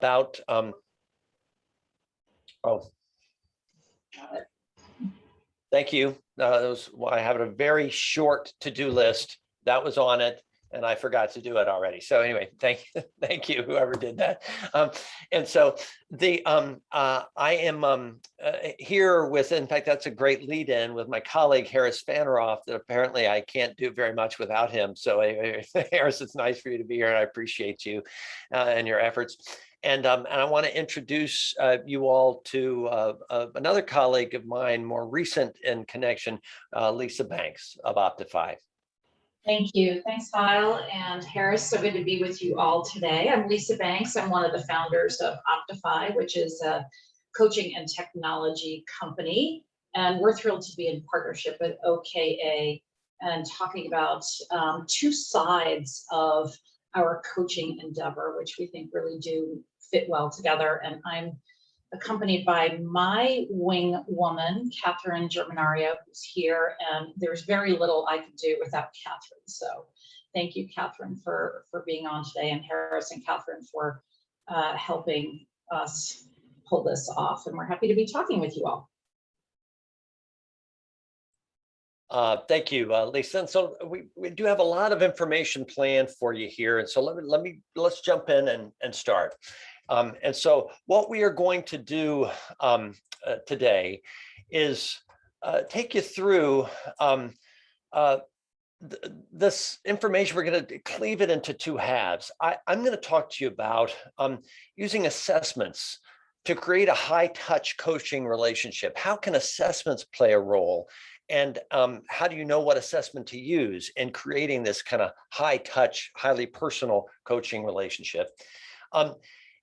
about, thank you. I have a very short to-do list that was on it, and I forgot to do it already. So anyway, thank you, whoever did that. And so I am here with, in fact, that's a great lead in with my colleague, Harris Fanneroff, that apparently I can't do very much without him. So Harris, it's nice for you to be here, and I appreciate you and your efforts. And I want to introduce you all to another colleague of mine, more recent in connection, Lisa Banks of Optify. Thank you. Thanks, Hile and Harris. So good to be with you all today. I'm Lisa Banks. I'm one of the founders of Optify, which is a coaching and technology company. And we're thrilled to be in partnership with OKA and talking about two sides of our coaching endeavor, which we think really do fit well together. And I'm accompanied by my wing woman, Catherine Germanario, who's here, and there's very little I could do without Catherine. So thank you, Catherine, for being on today, and Harris and Catherine for helping us pull this off. And we're happy to be talking with you all. Thank you, Lisa. And so we do have a lot of information planned for you here. And so let's jump in and start. And so what we are going to do today is take you through this information. We're going to cleave it into two halves. I'm going to talk to you about using assessments to create a high-touch coaching relationship. How can assessments play a role? And how do you know what assessment to use in creating this kind of high-touch, highly personal coaching relationship?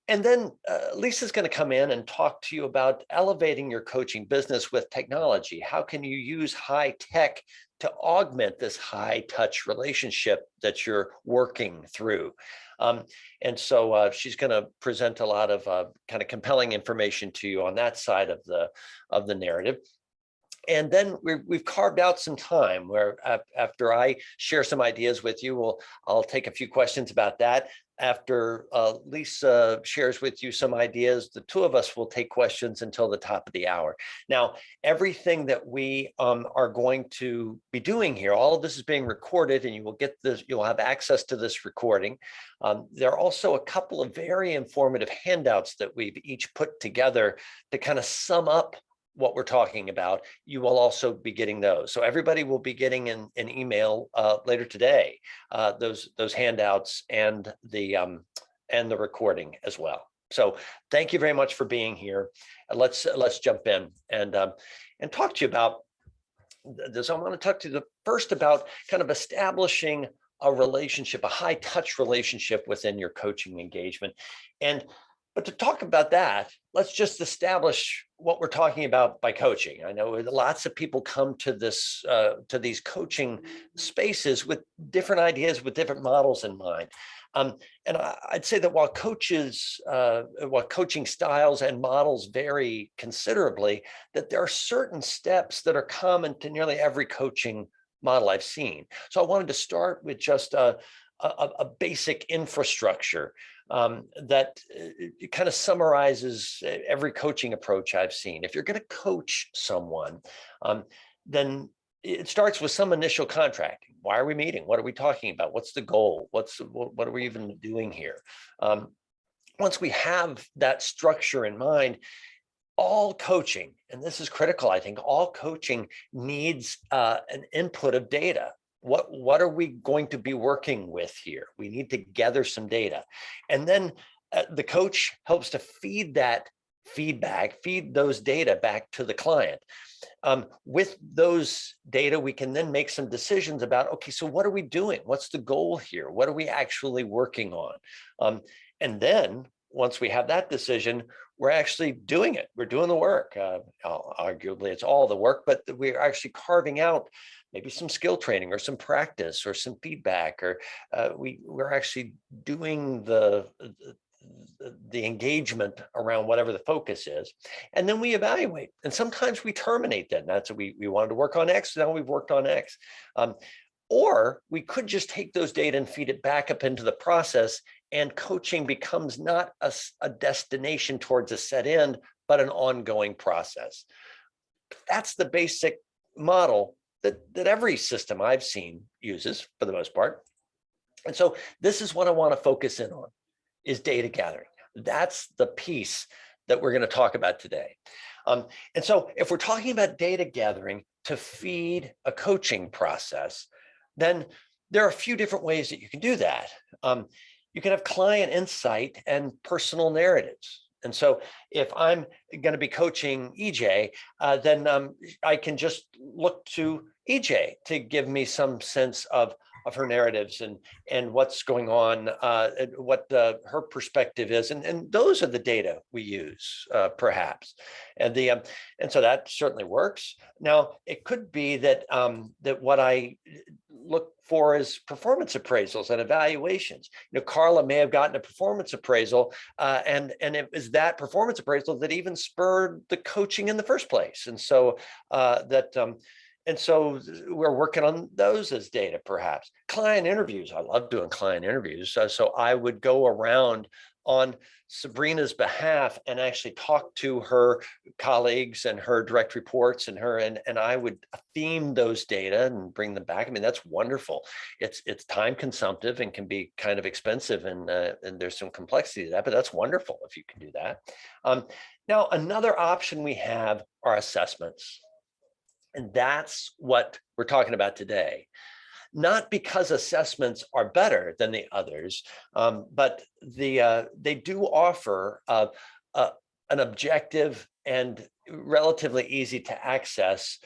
And then Lisa's going to come in and talk to you about elevating your coaching business with technology. How can you use high tech to augment this high touch relationship that you're working through? And so she's going to present a lot of kind of compelling information to you on that side of the narrative. And then we've carved out some time where after I share some ideas with you, I'll take a few questions about that. After Lisa shares with you some ideas, the two of us will take questions until the top of the hour. Now, everything that we are going to be doing here, all of this is being recorded, and you will get this, you'll have access to this recording. There are also a couple of very informative handouts that we've each put together to kind of sum up what we're talking about. You will also be getting those. So everybody will be getting an email later today, those handouts and the recording as well. So thank you very much for being here. Let's jump in and talk to you about this. I want to talk to you first about kind of establishing a relationship, a high touch relationship within your coaching engagement. But to talk about that, let's just establish what we're talking about by coaching. I know lots of people come to these coaching spaces with different ideas, with different models in mind. And I'd say that while coaching styles and models vary considerably, that there are certain steps that are common to nearly every coaching model I've seen. So I wanted to start with just a basic infrastructure that kind of summarizes every coaching approach I've seen. If you're going to coach someone, then it starts with some initial contracting. Why are we meeting? What are we talking about? What's the goal? What are we even doing here? Once we have that structure in mind, all coaching, and this is critical, I think, all coaching needs an input of data. What are we going to be working with here? We need to gather some data. And then the coach helps to feed that feedback, feed those data back to the client. With those data, we can then make some decisions about, okay, so what are we doing? What's the goal here? What are we actually working on? And then once we have that decision, we're actually doing it. We're doing the work. Arguably, it's all the work, but we're actually carving out maybe some skill training or some practice or some feedback, or we're actually doing the engagement around whatever the focus is. And then we evaluate. And sometimes we terminate that. And that's what we wanted to work on X. Now we've worked on X. Or we could just take those data and feed it back up into the process and coaching becomes not a destination towards a set end, but an ongoing process. That's the basic model that every system I've seen uses for the most part. And so this is what I want to focus in on, is data gathering. That's the piece that we're going to talk about today. And so if we're talking about data gathering to feed a coaching process, then there are a few different ways that you can do that. You can have client insight and personal narratives. And so if I'm going to be coaching EJ, then I can just look to EJ to give me some sense of her narratives and what's going on, what her perspective is. And those are the data we use, perhaps. And so that certainly works. Now, it could be that that what I look for is performance appraisals and evaluations. Carla may have gotten a performance appraisal, and it was that performance appraisal that even spurred the coaching in the first place. And so and so we're working on those as data, perhaps. Client interviews. I love doing client interviews. So I would go around on Sabrina's behalf and actually talk to her colleagues and her direct reports and I would theme those data and bring them back. I mean, that's wonderful. It's time consumptive and can be kind of expensive, and there's some complexity to that, but that's wonderful if you can do that. Now, another option we have are assessments. And that's what we're talking about today. Not because assessments are better than the others, but they do offer an objective and relatively easy to access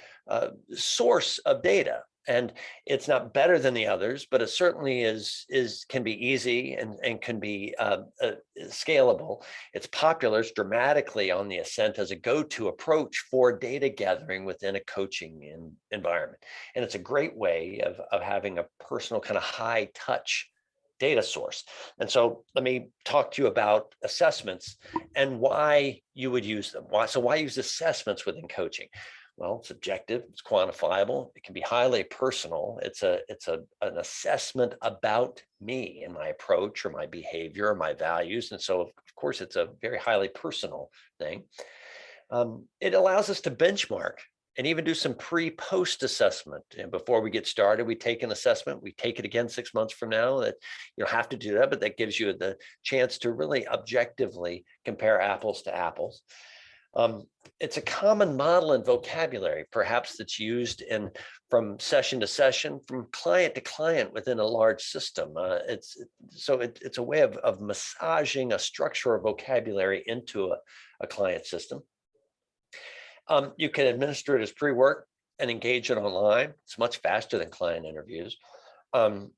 source of data. And it's not better than the others, but it certainly can be easy and can be scalable. It's popular. It's dramatically on the ascent as a go-to approach for data gathering within a coaching environment. And it's a great way of having a personal kind of high touch data source. And so let me talk to you about assessments and why you would use them. Why use assessments within coaching? Well, it's objective, it's quantifiable, it can be highly personal. It's an assessment about me and my approach or my behavior or my values. And so, of course, it's a very highly personal thing. It allows us to benchmark and even do some pre-post assessment. And before we get started, we take an assessment, we take it again 6 months from now. That you don't have to do that, but that gives you the chance to really objectively compare apples to apples. It's a common model and vocabulary, perhaps, that's used from session to session, from client to client within a large system. It's a way of massaging a structure or vocabulary into a client system. You can administer it as pre-work and engage it online. It's much faster than client interviews.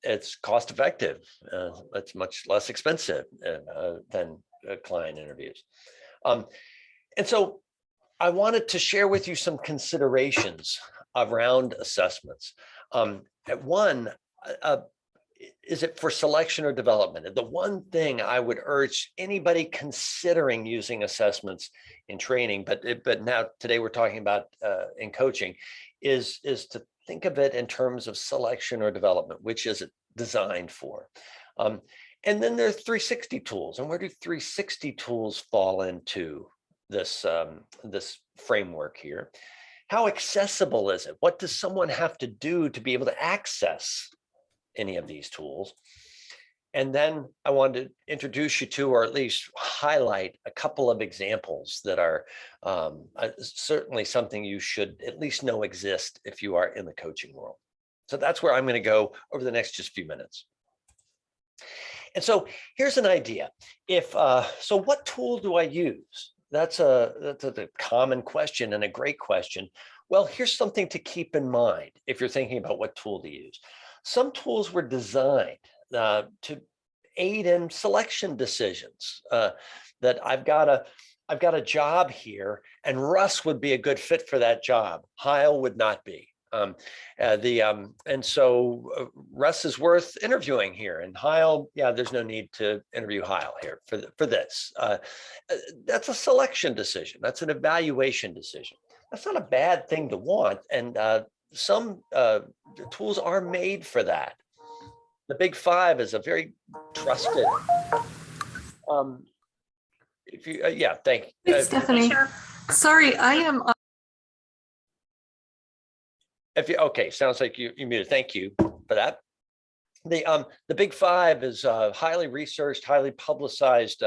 It's cost effective. It's much less expensive than client interviews. And so I wanted to share with you some considerations around assessments. One, is it for selection or development? The one thing I would urge anybody considering using assessments in training, but now today we're talking about in coaching, is to think of it in terms of selection or development. Which is it designed for? And then there are 360 tools. And where do 360 tools fall into this framework here? How accessible is it? What does someone have to do to be able to access any of these tools? And then I wanted to introduce you to, or at least highlight, a couple of examples that are certainly something you should at least know exist if you are in the coaching world. So that's where I'm going to go over the next just few minutes. And so here's an idea. So what tool do I use? That's a common question and a great question. Well, here's something to keep in mind if you're thinking about what tool to use. Some tools were designed to aid in selection decisions. That I've got a job here, and Russ would be a good fit for that job. Hile would not be. And so Russ is worth interviewing here, and Hile, yeah, there's no need to interview Hile here for this. That's a selection decision. That's an evaluation decision. That's not a bad thing to want, and some tools are made for that. The Big Five is a very trusted. If you, yeah, thank you. Hey, Stephanie. Sorry, I am. If you, okay, sounds like you muted. Thank you for that. The Big Five is a highly researched, highly publicized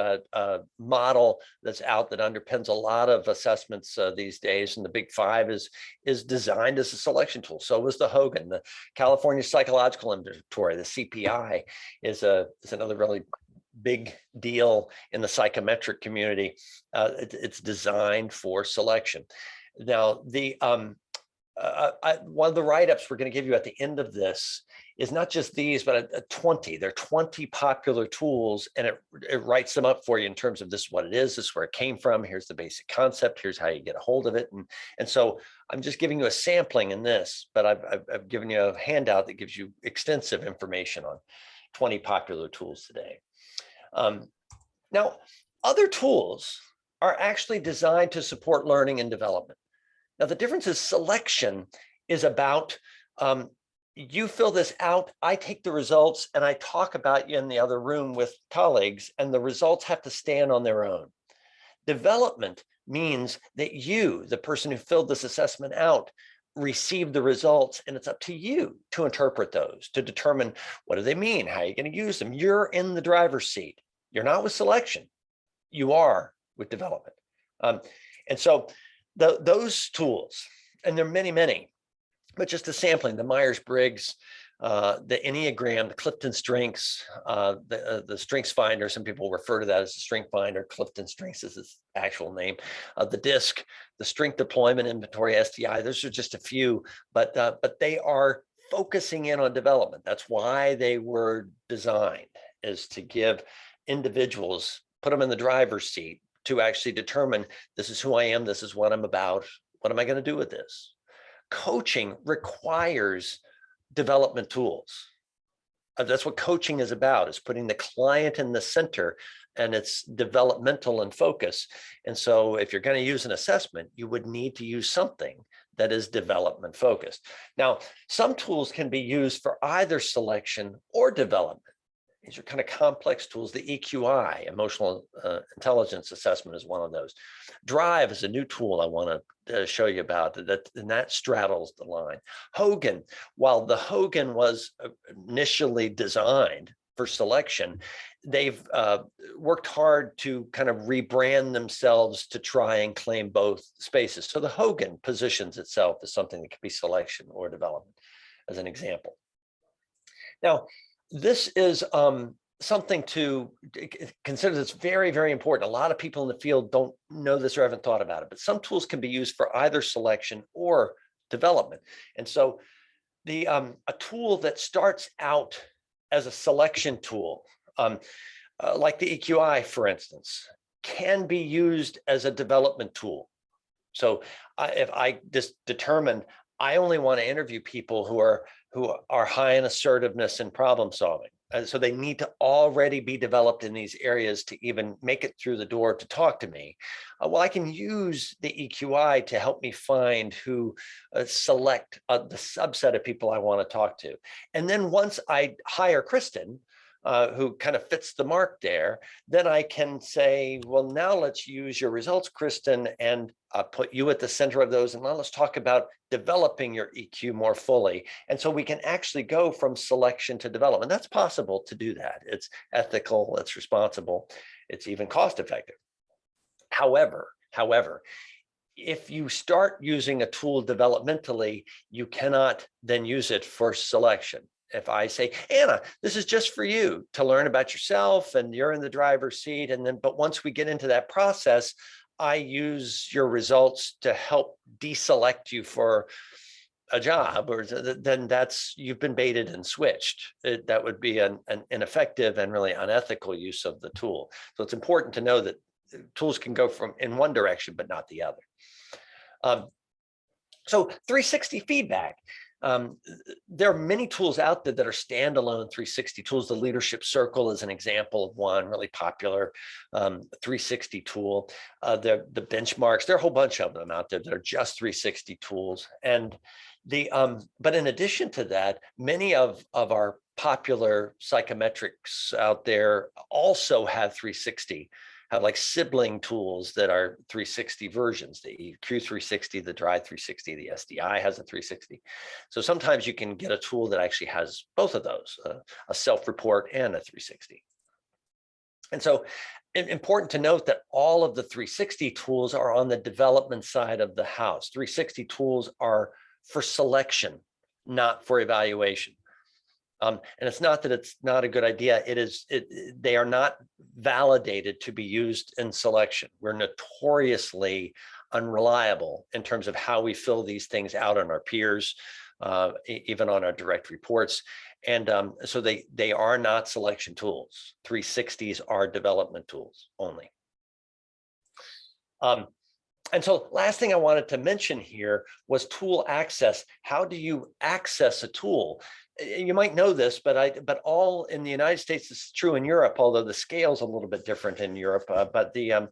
model that's out that underpins a lot of assessments these days. And the Big Five is designed as a selection tool. So was the Hogan, the California Psychological Inventory, the CPI is another really big deal in the psychometric community. It's designed for selection. Now, one of the write-ups we're going to give you at the end of this is not just these, but 20. There are 20 popular tools, and it writes them up for you in terms of this is what it is, this is where it came from, here's the basic concept, here's how you get a hold of it. And so I'm just giving you a sampling in this, but I've given you a handout that gives you extensive information on 20 popular tools today. Now, other tools are actually designed to support learning and development. Now, the difference is selection is about you fill this out, I take the results, and I talk about you in the other room with colleagues, and the results have to stand on their own. Development means that you, the person who filled this assessment out, receive the results, and it's up to you to interpret those, to determine what do they mean, how are you going to use them. You're in the driver's seat. You're not with selection. You are with development. And so those tools, and there are many, many, but just a sampling, the Myers-Briggs, the Enneagram, the Clifton Strengths, the Strengths Finder, some people refer to that as the Strength Finder, Clifton Strengths is its actual name, the DISC, the Strength Deployment Inventory, SDI, those are just a few, but they are focusing in on development. That's why they were designed, is to give individuals, put them in the driver's seat to actually determine, this is who I am, this is what I'm about, what am I going to do with this? Coaching requires development tools. That's what coaching is about, is putting the client in the center, and it's developmental in focus. And so if you're going to use an assessment, you would need to use something that is development focused. Now, some tools can be used for either selection or development. These are kind of complex tools. The EQI, Emotional Intelligence Assessment, is one of those. Drive is a new tool I want to show you about, and that straddles the line. Hogan, while the Hogan was initially designed for selection, they've worked hard to kind of rebrand themselves to try and claim both spaces. So the Hogan positions itself as something that could be selection or development, as an example. Now, this is something to consider that's very, very important. A lot of people in the field don't know this or haven't thought about it, but some tools can be used for either selection or development. And so a tool that starts out as a selection tool, like the EQI, for instance, can be used as a development tool. So if I just determine I only want to interview people who are high in assertiveness and problem solving. And so they need to already be developed in these areas to even make it through the door to talk to me. Well, I can use the EQI to help me find who select the subset of people I want to talk to. And then once I hire Kristen, who kind of fits the mark there, then I can say, well, now let's use your results, Kristen, and put you at the center of those. And now let's talk about developing your EQ more fully. And so we can actually go from selection to development. That's possible to do that. It's ethical, it's responsible, it's even cost effective. However, if you start using a tool developmentally, you cannot then use it for selection. If I say, Anna, this is just for you to learn about yourself and you're in the driver's seat. But once we get into that process, I use your results to help deselect you for a job, or then you've been baited and switched. That would be an ineffective and really unethical use of the tool. So it's important to know that tools can go in one direction, but not the other. So 360 feedback. there are many tools out there that are standalone 360 tools. The Leadership Circle is an example of one really popular 360 tool. The benchmarks, there are a whole bunch of them out there that are just 360 tools. And but in addition to that, many of our popular psychometrics out there also have 360, have like sibling tools that are 360 versions. The EQ 360, the Dry 360, the SDI has a 360. So sometimes you can get a tool that actually has both of those, a self-report and a 360. And so important to note that all of the 360 tools are on the development side of the house. 360 tools are for selection, not for evaluation. And it's not that it's not a good idea. They are not validated to be used in selection. We're notoriously unreliable in terms of how we fill these things out on our peers, even on our direct reports. And so they are not selection tools. 360s are development tools only. And so last thing I wanted to mention here was tool access. How do you access a tool? You might know this, but all in the United States, this is true in Europe, although the scale's a little bit different in Europe, but the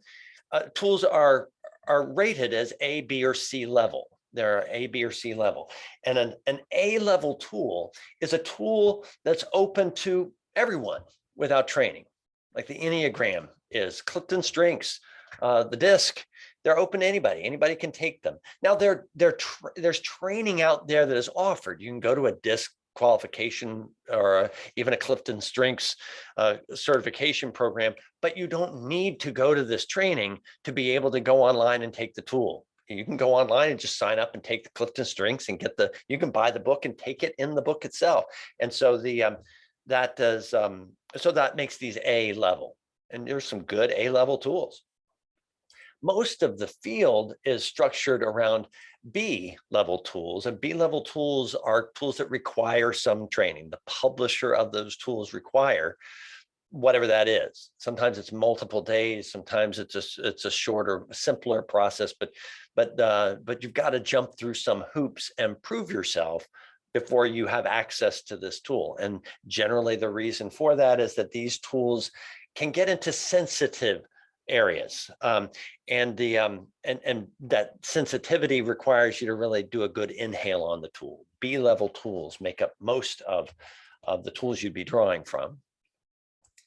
tools are rated as A, B, or C level. They're A, B, or C level. And an A level tool is a tool that's open to everyone without training, like the Enneagram is, Clifton Strengths, the DISC. They're open to anybody. Anybody can take them. Now there's training out there that is offered. You can go to a DISC qualification or even a Clifton Strengths certification program, but you don't need to go to this training to be able to go online and take the tool. You can go online and just sign up and take the Clifton Strengths and you can buy the book and take it in the book itself. And so that makes these A level, and there's some good A level tools. Most of the field is structured around B level tools, and B level tools are tools that require some training. The publisher of those tools require whatever that is. Sometimes it's multiple days, sometimes it's a shorter, simpler process, but you've got to jump through some hoops and prove yourself before you have access to this tool. And generally the reason for that is that these tools can get into sensitive areas, and that sensitivity requires you to really do a good inhale on the tool. B level tools make up most of the tools you'd be drawing from.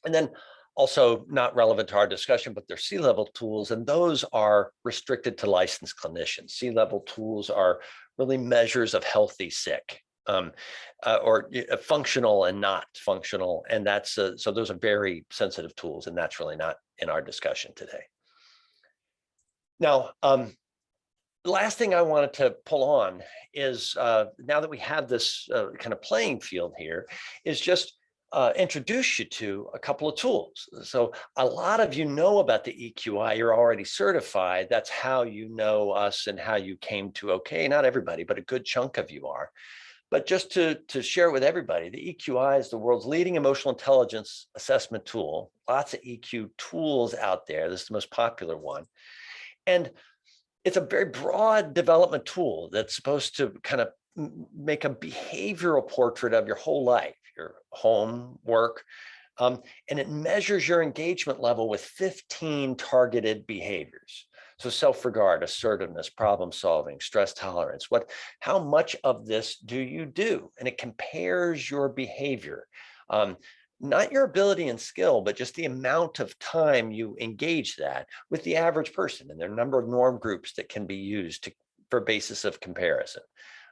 And then also not relevant to our discussion, but they're C level tools, and those are restricted to licensed clinicians. C level tools are really measures of healthy, sick, or functional and not functional, and that's so those are very sensitive tools, and that's really not in our discussion today. Now, the last thing I wanted to pull on is now that we have this kind of playing field here, is just introduce you to a couple of tools. So a lot of you know about the EQI, you're already certified. That's how you know us and how you came to OK. Not everybody, but a good chunk of you are. But just to share with everybody, the EQI is the world's leading emotional intelligence assessment tool. Lots of EQ tools out there. This is the most popular one. And it's a very broad development tool that's supposed to kind of make a behavioral portrait of your whole life, your home, work, and it measures your engagement level with 15 targeted behaviors. So self-regard, assertiveness, problem solving, stress tolerance, how much of this do you do? And it compares your behavior, not your ability and skill, but just the amount of time you engage that with the average person. And there are a number of norm groups that can be used for basis of comparison.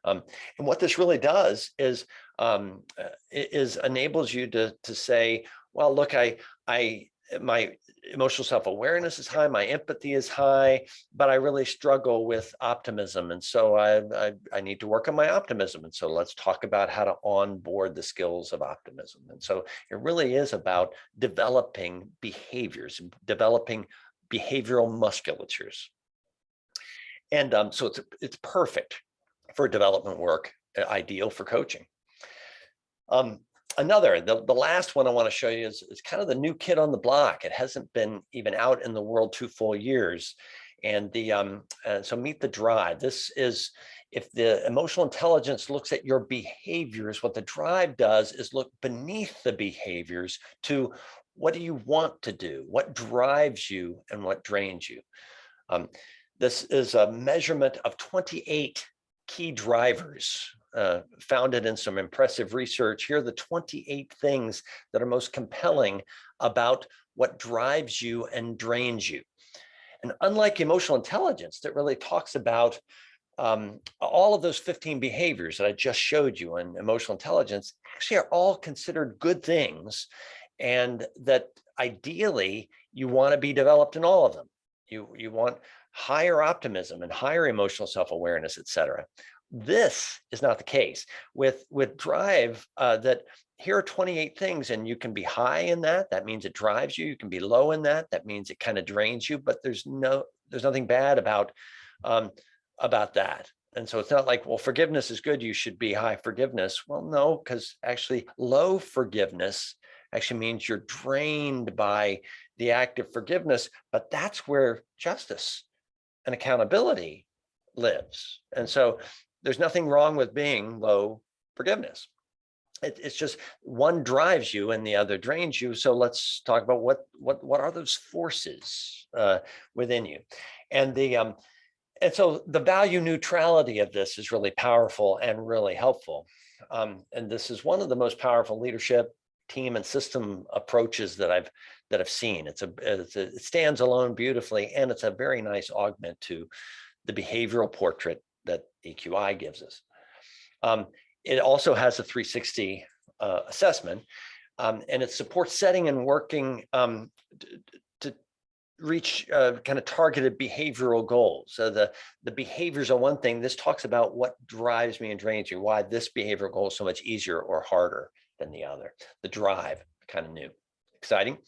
And what this really does is enables you to say, well, look, my emotional self-awareness is high, my empathy is high, but I really struggle with optimism. And so I need to work on my optimism. And so let's talk about how to onboard the skills of optimism. And so it really is about developing behaviors, developing behavioral musculatures. And so it's perfect for development work, ideal for coaching. The last one I want to show you is kind of the new kid on the block. It hasn't been even out in the world 2 full years. And so Meet the Drive. This is If the emotional intelligence looks at your behaviors, what the drive does is look beneath the behaviors to what do you want to do, what drives you, and what drains you. This is a measurement of 28 key drivers founded in some impressive research. Here are the 28 things that are most compelling about what drives you and drains you. And unlike emotional intelligence that really talks about all of those 15 behaviors that I just showed you in emotional intelligence actually are all considered good things, and that ideally you want to be developed in all of them. You want higher optimism and higher emotional self-awareness, et cetera. This is not the case with drive. That here are 28 things, and you can be high in that. That means it drives you. You can be low in that. That means it kind of drains you. But there's nothing bad about that. And so it's not like, well, forgiveness is good, you should be high forgiveness. Well, no, because actually low forgiveness actually means you're drained by the act of forgiveness, but that's where justice and accountability lives. And so there's nothing wrong with being low forgiveness. It's just one drives you and the other drains you. So let's talk about what are those forces within you. And so the value neutrality of this is really powerful and really helpful. And this is one of the most powerful leadership, team, and system approaches that I've seen. It stands alone beautifully, and it's a very nice augment to the behavioral portrait that EQI gives us. It also has a 360 assessment, and it supports setting and working to reach kind of targeted behavioral goals. So the behaviors are one thing. This talks about what drives me and drains you, why this behavioral goal is so much easier or harder than the other. The drive, kind of new, exciting.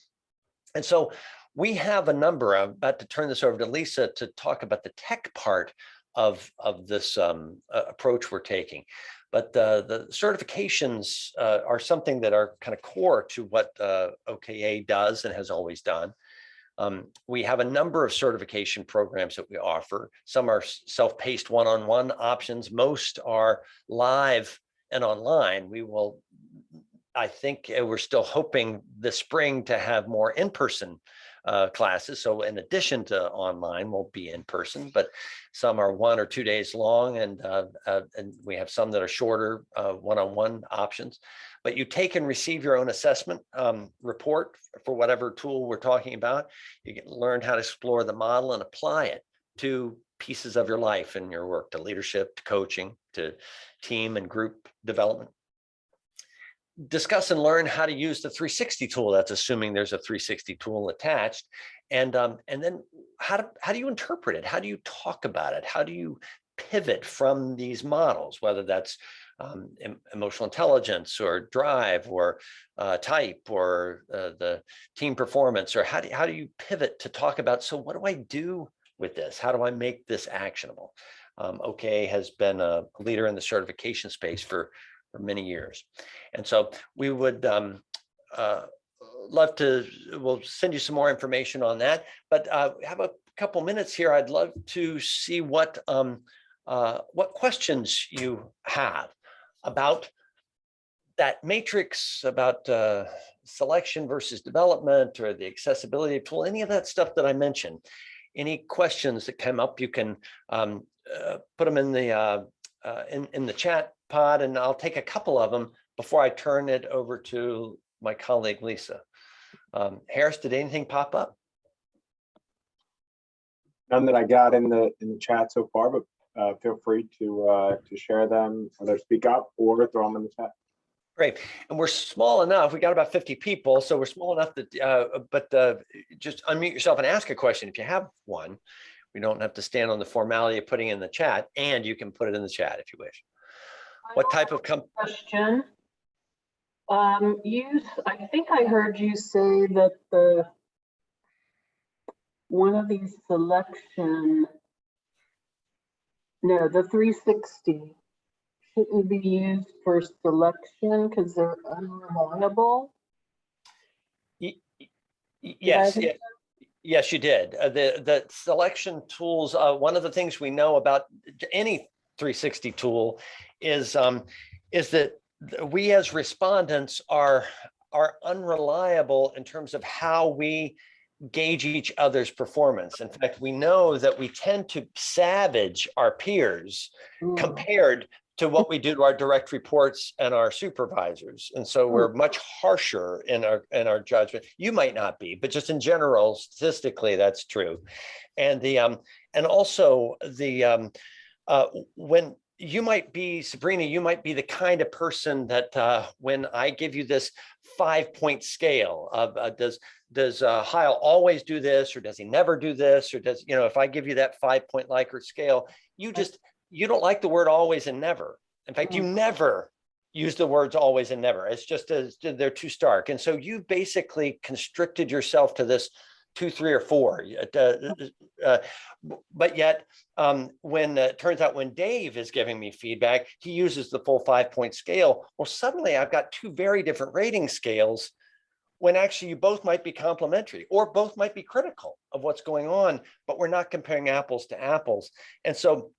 And so we have a number. I'm about to turn this over to Lisa to talk about the tech part of this approach we're taking. But the certifications are something that are kind of core to what OKA does and has always done. We have a number of certification programs that we offer. Some are self-paced one-on-one options. Most are live and online. I think we're still hoping this spring to have more in-person classes. So in addition to online, we'll be in person, but some are 1 or 2 days long, and we have some that are shorter one-on-one options. But you take and receive your own assessment report for whatever tool we're talking about. You can learn how to explore the model and apply it to pieces of your life and your work, to leadership, to coaching, to team and group development. Discuss and learn how to use the 360 tool. That's assuming there's a 360 tool attached. And then how do you interpret it? How do you talk about it? How do you pivot from these models, whether that's emotional intelligence or drive or type or the team performance, or how do you pivot to talk about, so what do I do with this? How do I make this actionable? OKA has been a leader in the certification space for many years. And so we would love to, we'll send you some more information on that, but have a couple minutes here. I'd love to see what questions you have about that matrix, about selection versus development, or the accessibility tool, any of that stuff that I mentioned. Any questions that come up, you can put them in the chat pod, and I'll take a couple of them before I turn it over to my colleague Lisa. Harris, did anything pop up? None that I got in the chat so far, but feel free to share them, either speak up or throw them in the chat. Great. And we're small enough. We got about 50 people, so we're small enough that, but just unmute yourself and ask a question if you have one. We don't have to stand on the formality of putting in the chat, and you can put it in the chat if you wish. What type of question? I think I heard you say that one of these the 360 shouldn't be used for selection because they're unreliable. Yes. Yes, you did. The selection tools, one of the things we know about any 360 tool is that we as respondents are unreliable in terms of how we gauge each other's performance. In fact, we know that we tend to savage our peers compared to what we do to our direct reports and our supervisors. And so we're much harsher in our judgment. You might not be, but just in general, statistically, that's true. And and also when you might be, Sabrina, you might be the kind of person that when I give you this 5-point scale of does Hile always do this, or does he never do this, or does, if I give you that 5-point Likert scale, you don't like the word always and never. In fact, you never use the words always and never. It's just they're too stark. And so you basically constricted yourself to this 2, 3, or 4. But yet, when it turns out when Dave is giving me feedback, he uses the full 5-point scale. Well, suddenly I've got 2 very different rating scales, when actually you both might be complementary or both might be critical of what's going on, but we're not comparing apples to apples. And so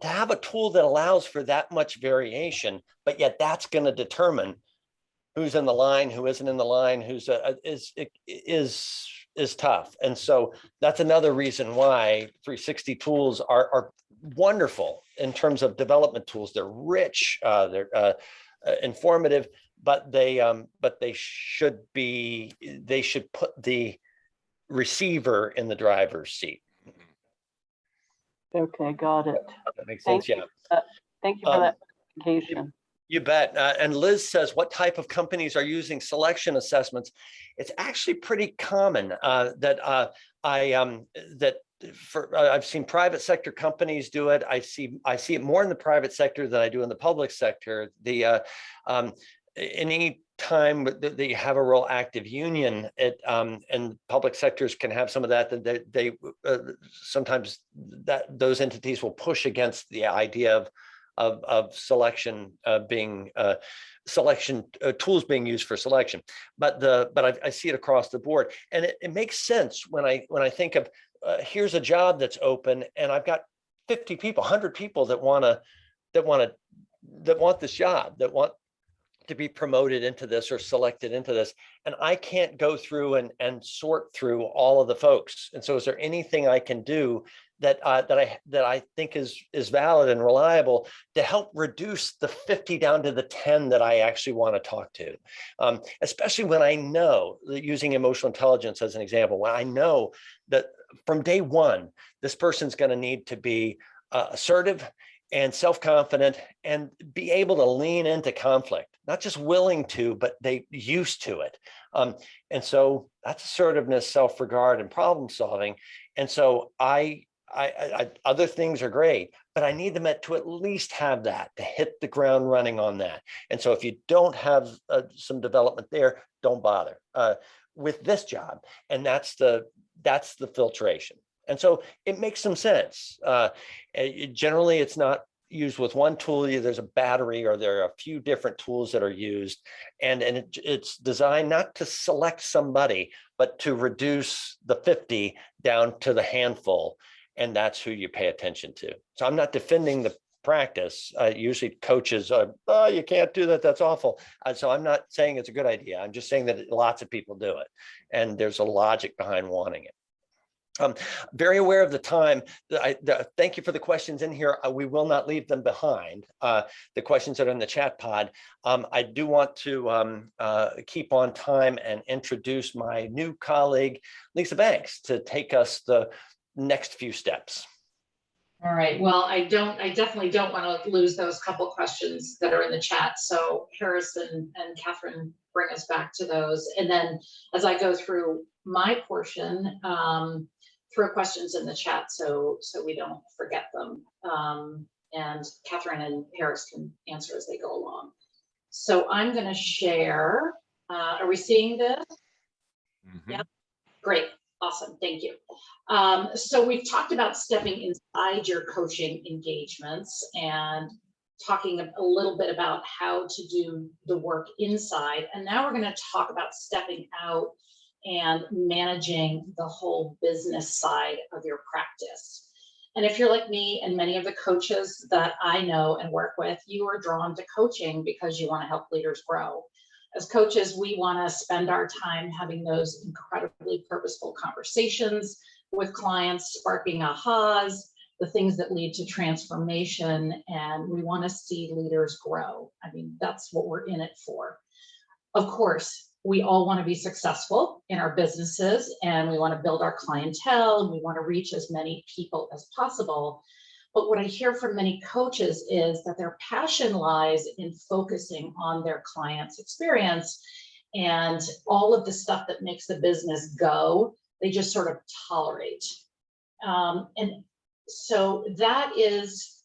to have a tool that allows for that much variation, but yet that's going to determine who's in the line, who isn't in the line, is tough. And so that's another reason why 360 tools are wonderful in terms of development tools. They're rich, they're informative, but they should put the receiver in the driver's seat. Okay, got it. That makes sense. Thank Yeah. Thank you for that clarification. You bet. And Liz says, what type of companies are using selection assessments? It's actually pretty common I've seen private sector companies do it. I see it more in the private sector than I do in the public sector. Any time that you have a real active union, and public sectors can have some of that. They sometimes those entities will push against the idea of selection selection tools being used for selection, but I see it across the board, and it makes sense when I think of here's a job that's open, and I've got 50 people, 100 people that want this job, that want to be promoted into this or selected into this, and I can't go through and sort through all of the folks. And so, is there anything I can do that I think is valid and reliable to help reduce the 50 down to the 10 that I actually want to talk to? Especially when I know that, using emotional intelligence as an example, when I know that from day one, this person's going to need to be assertive and self-confident and be able to lean into conflict, not just willing to, but they used to it. And so that's assertiveness, self-regard, and problem solving. And so I other things are great, but I need them to at least have that, to hit the ground running on that. And so if you don't have some development there, don't bother with this job. And that's the filtration. And so it makes some sense. Generally, it's not used with one tool. There's a battery, or there are a few different tools that are used. And it's designed not to select somebody, but to reduce the 50 down to the handful. And that's who you pay attention to. So I'm not defending the practice. Usually coaches are, oh, you can't do that, that's awful. So I'm not saying it's a good idea. I'm just saying that lots of people do it. And there's a logic behind wanting it. Very aware of the time. Thank you for the questions in here. We will not leave them behind. The questions that are in the chat pod. I do want to keep on time and introduce my new colleague, Lisa Banks, to take us the next few steps. All right. Well, I definitely don't want to lose those couple questions that are in the chat. So Harrison and Catherine, bring us back to those. And then as I go through my portion, throw questions in the chat so we don't forget them. And Catherine and Harris can answer as they go along. So I'm going to share. Are we seeing this? Mm-hmm. Yep. Great. Awesome. Thank you. So we've talked about stepping inside your coaching engagements and talking a little bit about how to do the work inside. And now we're going to talk about stepping out and managing the whole business side of your practice. And if you're like me and many of the coaches that I know and work with, you are drawn to coaching because you want to help leaders grow. As coaches, we want to spend our time having those incredibly purposeful conversations with clients, sparking ahas, the things that lead to transformation, and we want to see leaders grow. I mean, that's what we're in it for. Of course, we all want to be successful in our businesses, and we want to build our clientele, and we want to reach as many people as possible. But what I hear from many coaches is that their passion lies in focusing on their clients' experience, and all of the stuff that makes the business go, they just sort of tolerate. And so that is,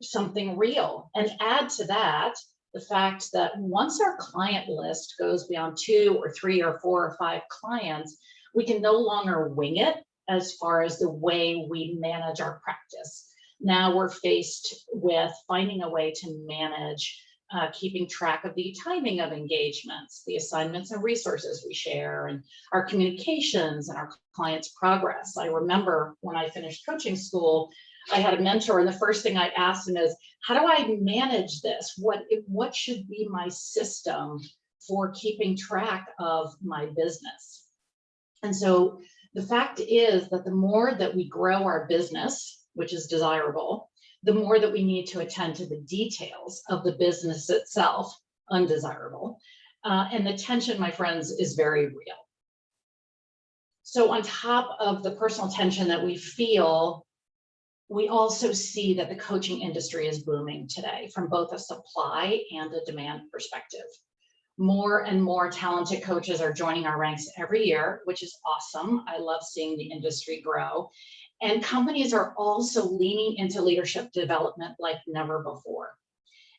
something real. And add to that the fact that once our client list goes beyond 2 or 3 or 4 or 5 clients, we can no longer wing it as far as the way we manage our practice. Now we're faced with finding a way to manage keeping track of the timing of engagements, the assignments and resources we share, and our communications and our clients' progress. I remember when I finished coaching school, I had a mentor, and the first thing I asked him is, how do I manage this? What should be my system for keeping track of my business? And so the fact is that the more that we grow our business, which is desirable, the more that we need to attend to the details of the business itself, undesirable. And the tension, my friends, is very real. So on top of the personal tension that we feel, we also see that the coaching industry is booming today from both a supply and a demand perspective. More and more talented coaches are joining our ranks every year, which is awesome. I love seeing the industry grow. And companies are also leaning into leadership development like never before.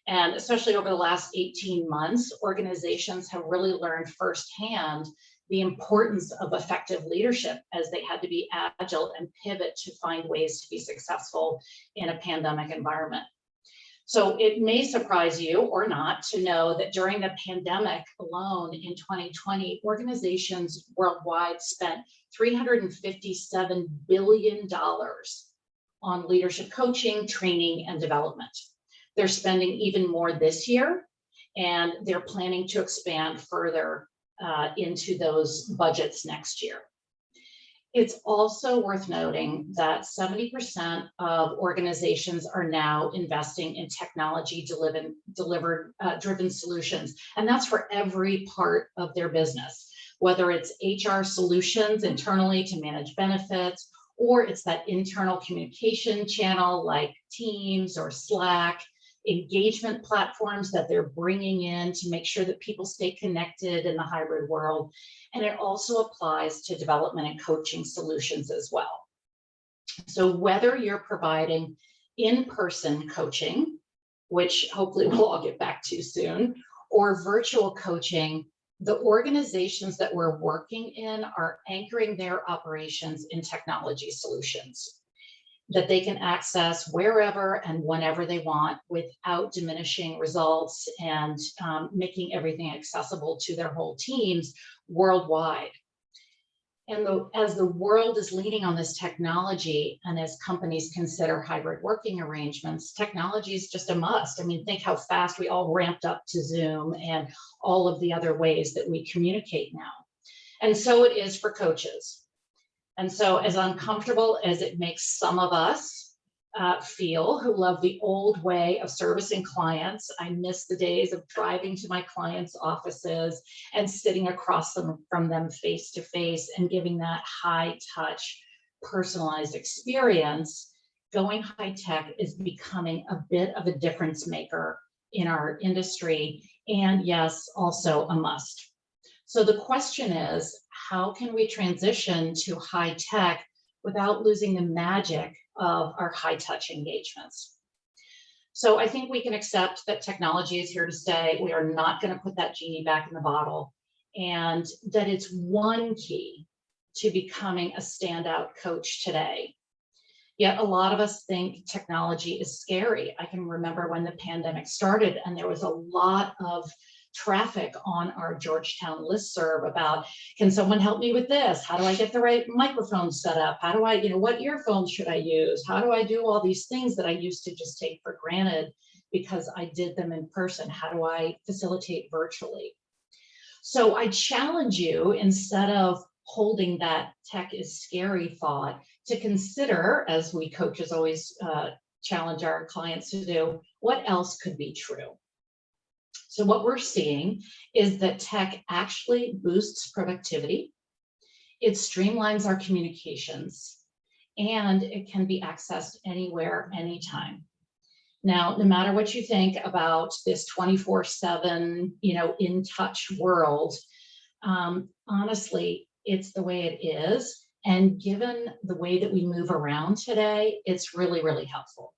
And especially over the last 18 months, organizations have really learned firsthand the importance of effective leadership as they had to be agile and pivot to find ways to be successful in a pandemic environment. So it may surprise you or not to know that during the pandemic alone in 2020, organizations worldwide spent $357 billion on leadership coaching, training, and development. They're spending even more this year, and they're planning to expand further into those budgets next year. It's also worth noting that 70% of organizations are now investing in technology driven solutions, and that's for every part of their business, whether it's HR solutions internally to manage benefits, or it's that internal communication channel like Teams or Slack, engagement platforms that they're bringing in to make sure that people stay connected in the hybrid world. And it also applies to development and coaching solutions as well. So whether you're providing in-person coaching, which hopefully we'll all get back to soon, or virtual coaching, the organizations that we're working in are anchoring their operations in technology solutions that they can access wherever and whenever they want without diminishing results and making everything accessible to their whole teams worldwide. And as the world is leaning on this technology, and as companies consider hybrid working arrangements, technology is just a must. I mean, think how fast we all ramped up to Zoom and all of the other ways that we communicate now. And so it is for coaches. And so as uncomfortable as it makes some of us feel who love the old way of servicing clients, I miss the days of driving to my clients' offices and sitting across from them face to face and giving that high touch, personalized experience. Going high tech is becoming a bit of a difference maker in our industry, and yes, also a must. So the question is, how can we transition to high tech without losing the magic of our high touch engagements? So I think we can accept that technology is here to stay. We are not going to put that genie back in the bottle, and that it's one key to becoming a standout coach today. Yet a lot of us think technology is scary. I can remember when the pandemic started and there was a lot of traffic on our Georgetown listserv about, can someone help me with this? How do I get the right microphone set up? How do I, what earphones should I use? How do I do all these things that I used to just take for granted because I did them in person? How do I facilitate virtually? So I challenge you, instead of holding that tech is scary thought, to consider, as we coaches always challenge our clients to do, what else could be true? So what we're seeing is that tech actually boosts productivity, it streamlines our communications, and it can be accessed anywhere, anytime. Now, no matter what you think about this 24/7, in touch world, honestly, it's the way it is. And given the way that we move around today, it's really, really helpful.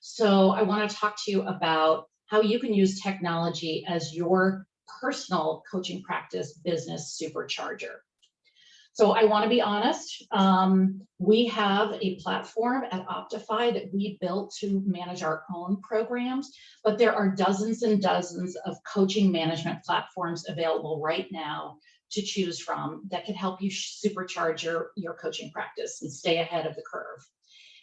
So I want to talk to you about how you can use technology as your personal coaching practice business supercharger. So I want to be honest, we have a platform at Optify that we built to manage our own programs, but there are dozens and dozens of coaching management platforms available right now to choose from that can help you supercharge your coaching practice and stay ahead of the curve.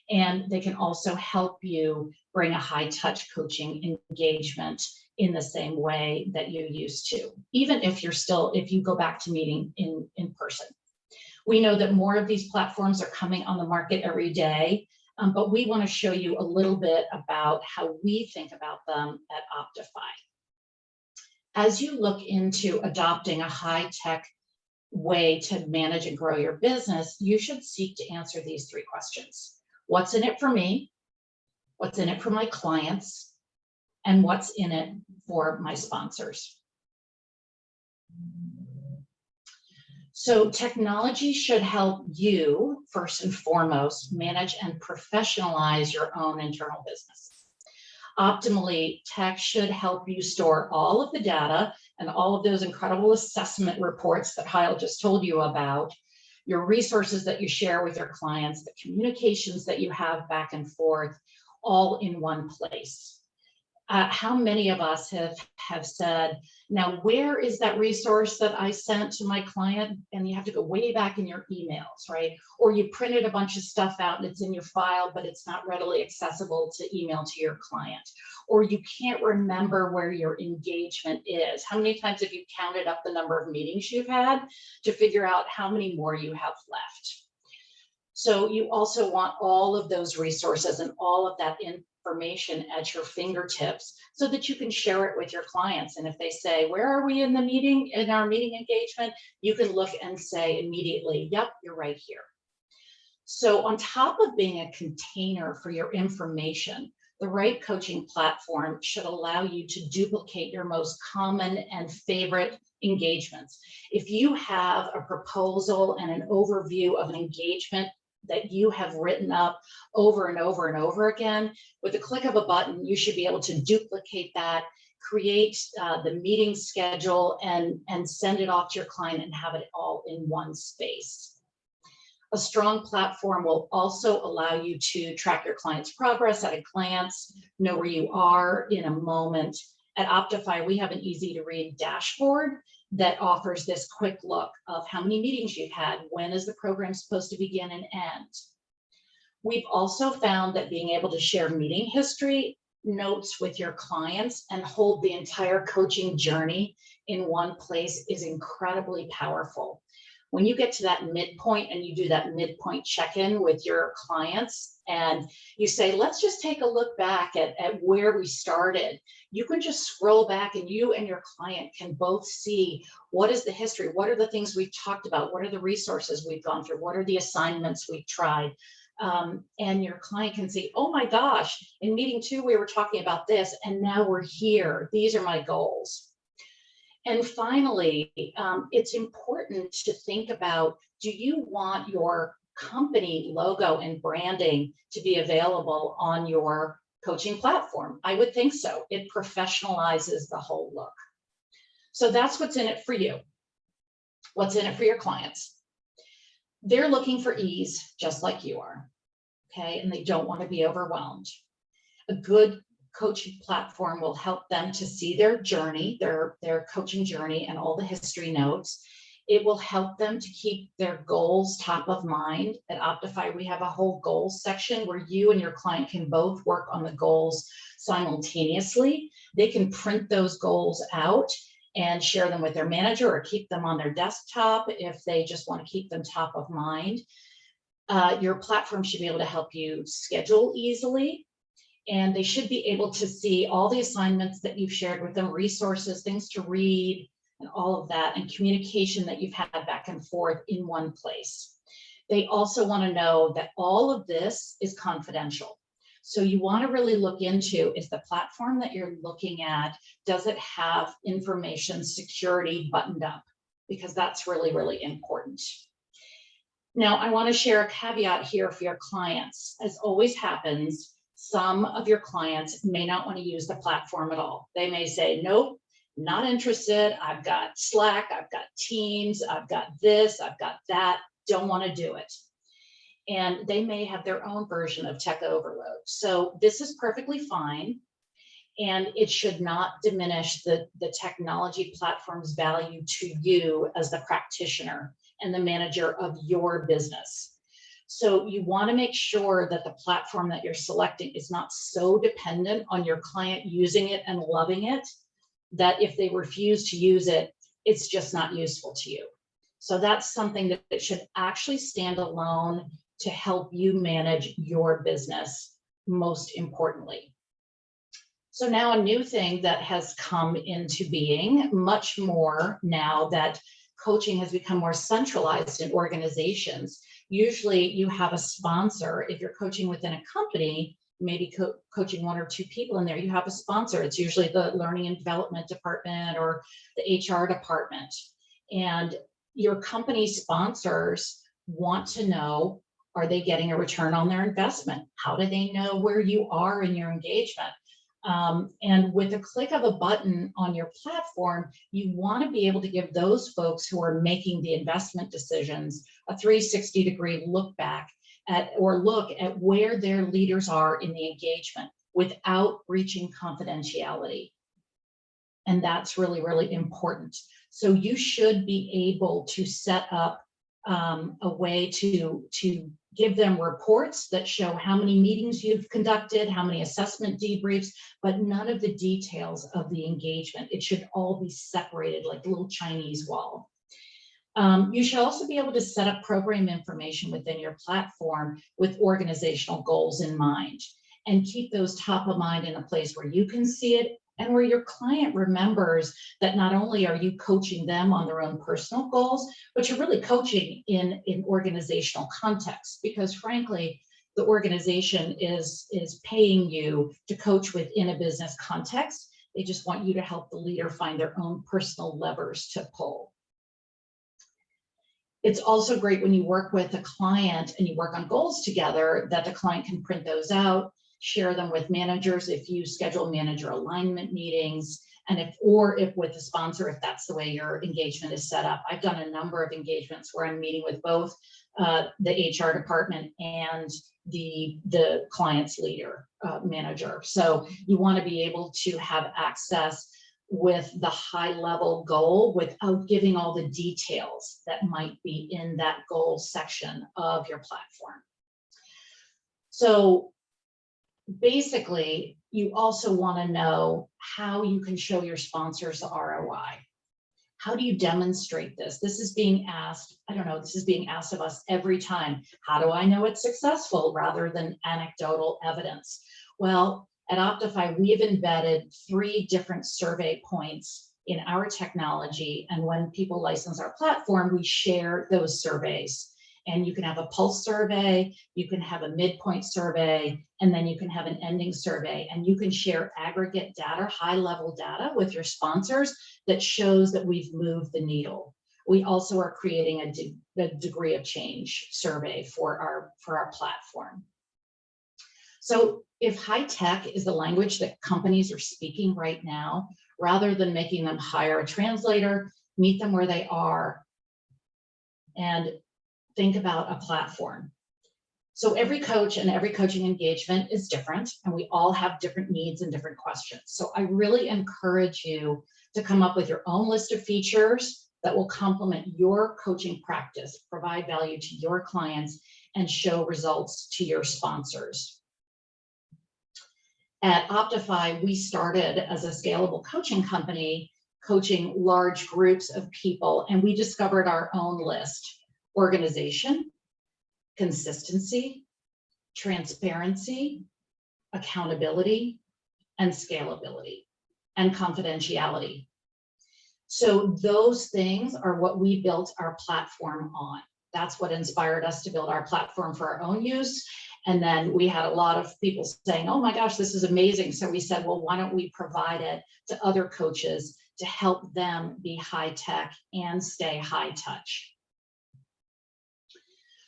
And they can also help you bring a high touch coaching engagement in the same way that you used to, even if you go back to meeting in person. We know that more of these platforms are coming on the market every day, but we want to show you a little bit about how we think about them at Optify. As you look into adopting a high-tech way to manage and grow your business, you should seek to answer these three questions. What's in it for me? What's in it for my clients? And what's in it for my sponsors? So technology should help you, first and foremost, manage and professionalize your own internal business. Optimally, tech should help you store all of the data and all of those incredible assessment reports that Hile just told you about, your resources that you share with your clients, the communications that you have back and forth, all in one place. How many of us have said, now where is that resource that I sent to my client? And you have to go way back in your emails, right? Or you printed a bunch of stuff out and it's in your file, but it's not readily accessible to email to your client. Or you can't remember where your engagement is. How many times have you counted up the number of meetings you've had to figure out how many more you have left? So you also want all of those resources and all of that information at your fingertips so that you can share it with your clients. And if they say, where are we in the meeting, in our meeting engagement, you can look and say immediately, yep, you're right here. So on top of being a container for your information, the right coaching platform should allow you to duplicate your most common and favorite engagements. If you have a proposal and an overview of an engagement that you have written up over and over and over again, with the click of a button, you should be able to duplicate that, create the meeting schedule, and send it off to your client and have it all in one space. A strong platform will also allow you to track your client's progress at a glance, know where you are in a moment. At Optify, we have an easy to read dashboard that offers this quick look of how many meetings you've had, when is the program supposed to begin and end. We've also found that being able to share meeting history, notes with your clients, and hold the entire coaching journey in one place is incredibly powerful. When you get to that midpoint and you do that midpoint check-in with your clients and you say, let's just take a look back at where we started, you can just scroll back and you and your client can both see what is the history, what are the things we've talked about, what are the resources we've gone through, what are the assignments we've tried. And your client can see, oh my gosh, in meeting 2, we were talking about this and now we're here. These are my goals. And finally, it's important to think about, do you want your company logo and branding to be available on your coaching platform? I would think so. It professionalizes the whole look. So that's what's in it for you. What's in it for your clients? They're looking for ease, just like you are, okay? And they don't want to be overwhelmed. A good coaching platform will help them to see their journey, their coaching journey, and all the history notes. It will help them to keep their goals top of mind. At Optify, we have a whole goals section where you and your client can both work on the goals simultaneously. They can print those goals out and share them with their manager or keep them on their desktop if they just want to keep them top of mind. Your platform should be able to help you schedule easily, and they should be able to see all the assignments that you've shared with them, resources, things to read, and all of that, and communication that you've had back and forth in one place. They also want to know that all of this is confidential. So you want to really look into, is the platform that you're looking at, does it have information security buttoned up? Because that's really, really important. Now, I want to share a caveat here for your clients. As always happens, some of your clients may not want to use the platform at all. They may say, nope, not interested. I've got Slack, I've got Teams, I've got this, I've got that, don't want to do it. And they may have their own version of tech overload. So this is perfectly fine. And it should not diminish the technology platform's value to you as the practitioner and the manager of your business. So you want to make sure that the platform that you're selecting is not so dependent on your client using it and loving it that if they refuse to use it, it's just not useful to you. So that's something that it should actually stand alone to help you manage your business, most importantly. So now a new thing that has come into being much more now that coaching has become more centralized in organizations. Usually you have a sponsor. If you're coaching within a company, maybe coaching one or two people in there, you have a sponsor. It's usually the learning and development department or the HR department. And your company sponsors want to know, are they getting a return on their investment? How do they know where you are in your engagement? And with a click of a button on your platform, you want to be able to give those folks who are making the investment decisions a 360-degree look back at, or look at where their leaders are in the engagement without breaching confidentiality. And that's really, really important. So you should be able to set up a way to give them reports that show how many meetings you've conducted, how many assessment debriefs, but none of the details of the engagement. It should all be separated like a little Chinese wall. You should also be able to set up program information within your platform with organizational goals in mind, and keep those top of mind in a place where you can see it and where your client remembers that not only are you coaching them on their own personal goals, but you're really coaching in organizational context, because frankly, the organization is paying you to coach within a business context. They just want you to help the leader find their own personal levers to pull. It's also great when you work with a client and you work on goals together that the client can print those out, share them with managers if you schedule manager alignment meetings, and if with a sponsor, if that's the way your engagement is set up. I've done a number of engagements where I'm meeting with both the HR department and the client's leader, manager. So you want to be able to have access with the high level goal without giving all the details that might be in that goal section of your platform. So basically, you also want to know how you can show your sponsors the ROI. How do you demonstrate this? This is being asked, I don't know, this is being asked of us every time. How do I know it's successful rather than anecdotal evidence? Well, at Optify, we have embedded 3 different survey points in our technology. And when people license our platform, we share those surveys. And you can have a pulse survey, you can have a midpoint survey, and then you can have an ending survey. And you can share aggregate data, high-level data with your sponsors that shows that we've moved the needle. We also are creating a degree of change survey for our platform. So if high tech is the language that companies are speaking right now, rather than making them hire a translator, meet them where they are and think about a platform. So every coach and every coaching engagement is different, and we all have different needs and different questions. So I really encourage you to come up with your own list of features that will complement your coaching practice, provide value to your clients, and show results to your sponsors. At Optify, we started as a scalable coaching company, coaching large groups of people, and we discovered our own list: organization, consistency, transparency, accountability, and scalability, and confidentiality. So those things are what we built our platform on. That's what inspired us to build our platform for our own use. And then we had a lot of people saying, oh my gosh, this is amazing. So we said, well, why don't we provide it to other coaches to help them be high tech and stay high touch?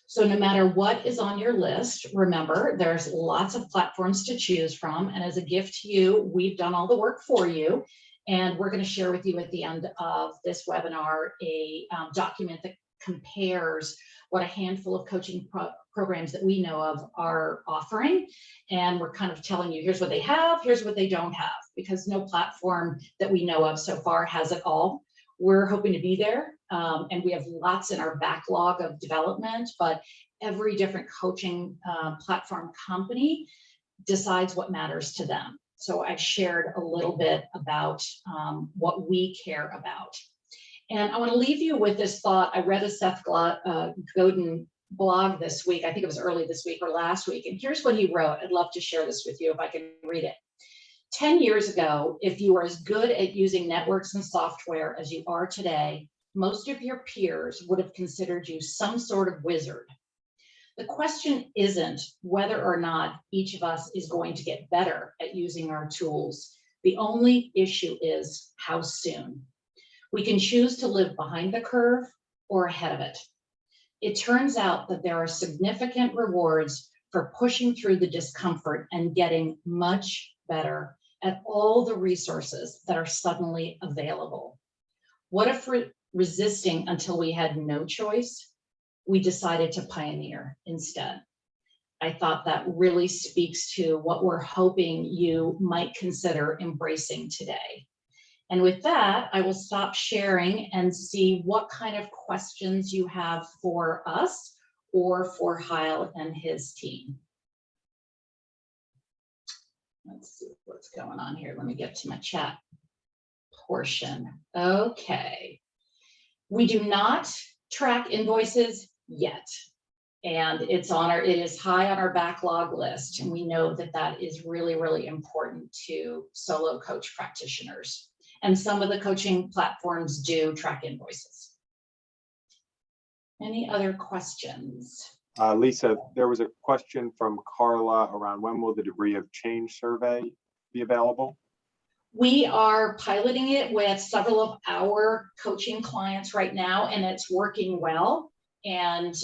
So no matter what is on your list, remember, there's lots of platforms to choose from. And as a gift to you, we've done all the work for you. And we're going to share with you at the end of this webinar a document that compares what a handful of coaching programs that we know of are offering. And we're kind of telling you, here's what they have, here's what they don't have, because no platform that we know of so far has it all. We're hoping to be there, and we have lots in our backlog of development, but every different coaching platform company decides what matters to them. So I've shared a little bit about what we care about. And I want to leave you with this thought. I read a Seth Godin blog this week. I think it was early this week or last week. And here's what he wrote. I'd love to share this with you if I can read it. 10 years ago, if you were as good at using networks and software as you are today, most of your peers would have considered you some sort of wizard. The question isn't whether or not each of us is going to get better at using our tools. The only issue is how soon. We can choose to live behind the curve or ahead of it. It turns out that there are significant rewards for pushing through the discomfort and getting much better at all the resources that are suddenly available. What if resisting until we had no choice, we decided to pioneer instead? I thought that really speaks to what we're hoping you might consider embracing today. And with that, I will stop sharing and see what kind of questions you have for us or for Hile and his team. Let's see what's going on here. Let me get to my chat portion. Okay. We do not track invoices yet. And it is high on our backlog list. And we know that that is really, really important to solo coach practitioners. And some of the coaching platforms do track invoices. Any other questions? Lisa, there was a question from Carla around when will the degree of change survey be available? We are piloting it with several of our coaching clients right now, and it's working well. And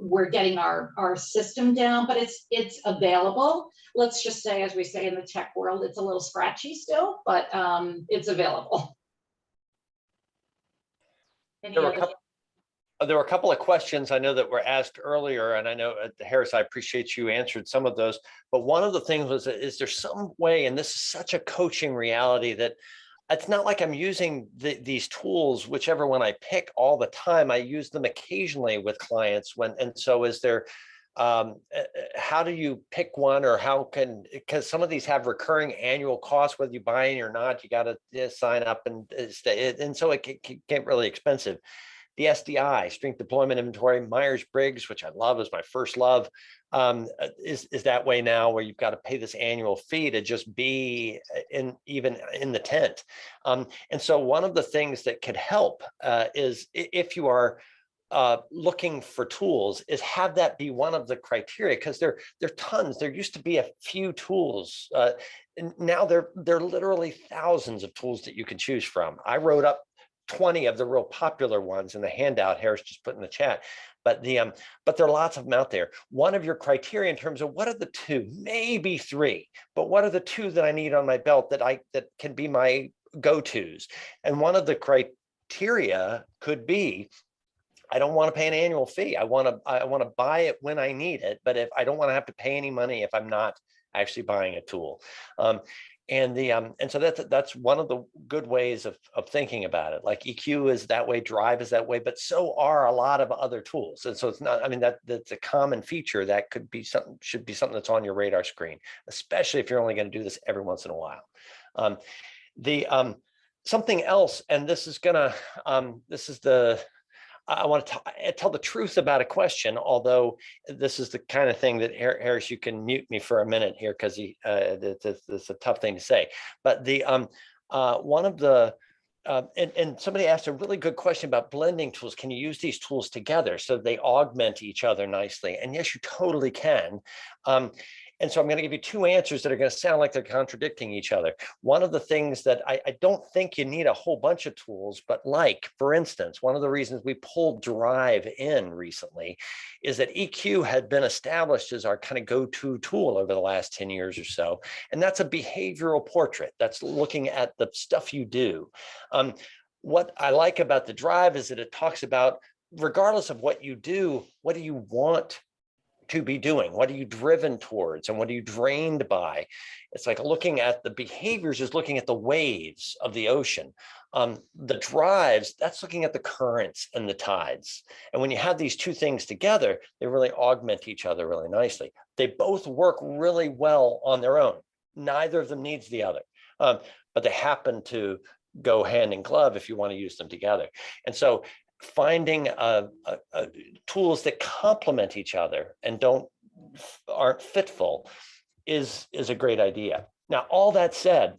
we're getting our system down, but it's available. Let's just say, as we say in the tech world, it's a little scratchy still, but it's available. There were a couple of questions I know that were asked earlier, and I know, Harris, I appreciate you answered some of those, but one of the things was, is there some way, and this is such a coaching reality, that it's not like I'm using these tools, whichever one I pick, all the time. I use them occasionally with clients. And so is there, how do you pick one, or because some of these have recurring annual costs, whether you buy in or not, you got to sign up and stay. And so it can get really expensive. The SDI, Strength Deployment Inventory, Myers-Briggs, which I love, is my first love, is that way now, where you've got to pay this annual fee to just be even in the tent. And so one of the things that could help is, if you are looking for tools, is have that be one of the criteria, because there are tons. There used to be a few tools. And now there are literally thousands of tools that you can choose from. I wrote up 20 of the real popular ones in the handout Harris just put in the chat, but there are lots of them out there. One of your criteria in terms of what are the two, maybe three, but what are the two that I need on my belt that can be my go-tos? And one of the criteria could be, I don't want to pay an annual fee. I want to buy it when I need it, but if I don't want to have to pay any money if I'm not actually buying a tool. And so that's one of the good ways of thinking about it. Like EQ is that way, Drive is that way, but so are a lot of other tools. And so it's not, I mean, that's a common feature that could be something, should be something that's on your radar screen, especially if you're only going to do this every once in a while. Something else, and this is gonna, I want to tell the truth about a question, although this is the kind of thing that Harris, you can mute me for a minute here because it's a tough thing to say. But one of the and somebody asked a really good question about blending tools. Can you use these tools together so they augment each other nicely? And yes, you totally can. And so I'm going to give you two answers that are going to sound like they're contradicting each other. One of the things that I don't think you need a whole bunch of tools, but like, for instance, one of the reasons we pulled Drive in recently is that EQ had been established as our kind of go-to tool over the last 10 years or so. And that's a behavioral portrait. That's looking at the stuff you do. What I like about the Drive is that it talks about, regardless of what you do, what do you want to be doing? What are you driven towards? And what are you drained by? It's like looking at the behaviors is looking at the waves of the ocean. The drives, that's looking at the currents and the tides. And when you have these two things together, they really augment each other really nicely. They both work really well on their own. Neither of them needs the other, but they happen to go hand in glove if you want to use them together. And so finding tools that complement each other and aren't fitful is a great idea. Now, all that said,